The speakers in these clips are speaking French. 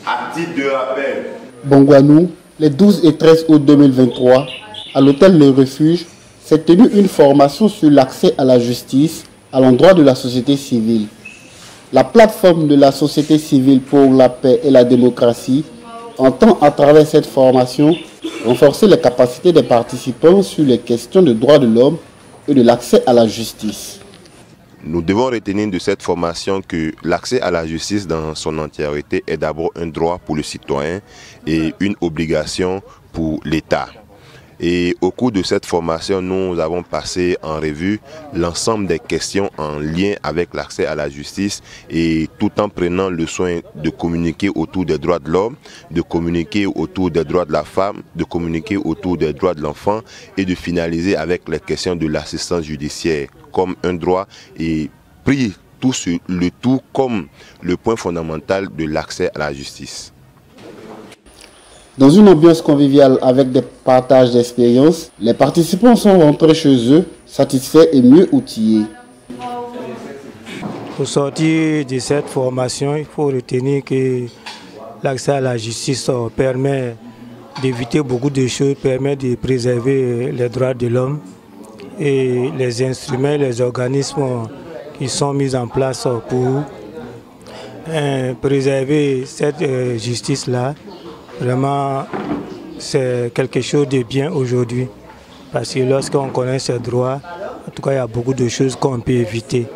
À titre de rappel, Bongouanou, les 12 et 13 août 2023, à l'hôtel Le Refuge, s'est tenue une formation sur l'accès à la justice à l'endroit de la société civile. La plateforme de la société civile pour la paix et la démocratie entend à travers cette formation renforcer les capacités des participants sur les questions de droits de l'homme et de l'accès à la justice. nous devons retenir de cette formation que l'accès à la justice dans son entièreté est d'abord un droit pour le citoyen et une obligation pour l'État. Et au cours de cette formation, nous avons passé en revue l'ensemble des questions en lien avec l'accès à la justice et tout en prenant le soin de communiquer autour des droits de l'homme, de communiquer autour des droits de la femme, de communiquer autour des droits de l'enfant et de finaliser avec les questions de l'assistance judiciaire comme un droit et pris tout sur le tout comme le point fondamental de l'accès à la justice. Dans une ambiance conviviale avec des partages d'expériences, les participants sont rentrés chez eux, satisfaits et mieux outillés. Au sortir de cette formation, il faut retenir que l'accès à la justice permet d'éviter beaucoup de choses, permet de préserver les droits de l'homme et les instruments, les organismes qui sont mis en place pour préserver cette justice-là. Vraiment, c'est quelque chose de bien aujourd'hui. Parce que lorsqu'on connaît ses droits, en tout cas, il y a beaucoup de choses qu'on peut éviter.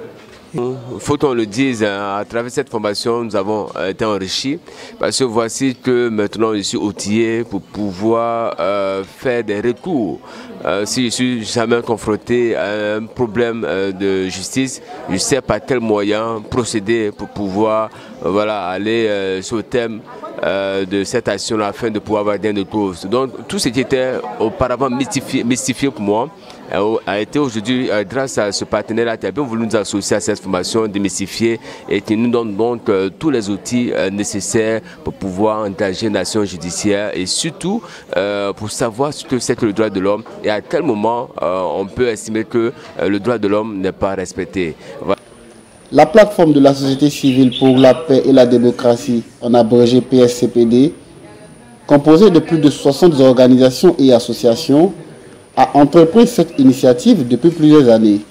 Il faut qu'on le dise, à travers cette formation, nous avons été enrichis. Parce que voici que maintenant, je suis outillé pour pouvoir faire des recours. Si je suis jamais confronté à un problème de justice, je sais par quel moyen procéder pour pouvoir aller sur le thème de cette action afin de pouvoir avoir gain de cause. Donc tout ce qui était auparavant mystifié pour moi a été aujourd'hui, grâce à ce partenaire qui a bien voulu nous associer à cette formation, démystifier et qui nous donne donc tous les outils nécessaires pour pouvoir engager une action judiciaire et surtout pour savoir ce que c'est que le droit de l'homme et à quel moment on peut estimer que le droit de l'homme n'est pas respecté. Voilà. La plateforme de la société civile pour la paix et la démocratie, en abrégé PSCPD, composée de plus de 60 organisations et associations, a entrepris cette initiative depuis plusieurs années.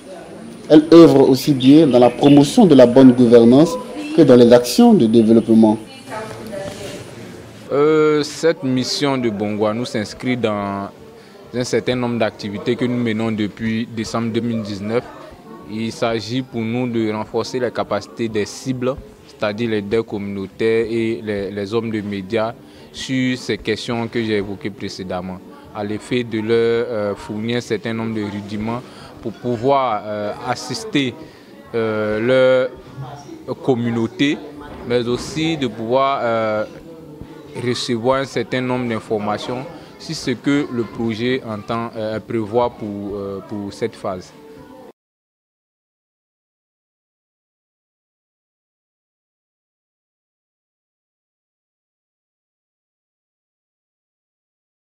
Elle œuvre aussi bien dans la promotion de la bonne gouvernance que dans les actions de développement. Cette mission de Bongouanou s'inscrit dans un certain nombre d'activités que nous menons depuis décembre 2019. Il s'agit pour nous de renforcer les capacités des cibles, c'est-à-dire les leaders communautaires et les hommes de médias, sur ces questions que j'ai évoquées précédemment, à l'effet de leur fournir un certain nombre de rudiments pour pouvoir assister leur communauté, mais aussi de pouvoir recevoir un certain nombre d'informations sur ce que le projet entend prévoir pour cette phase.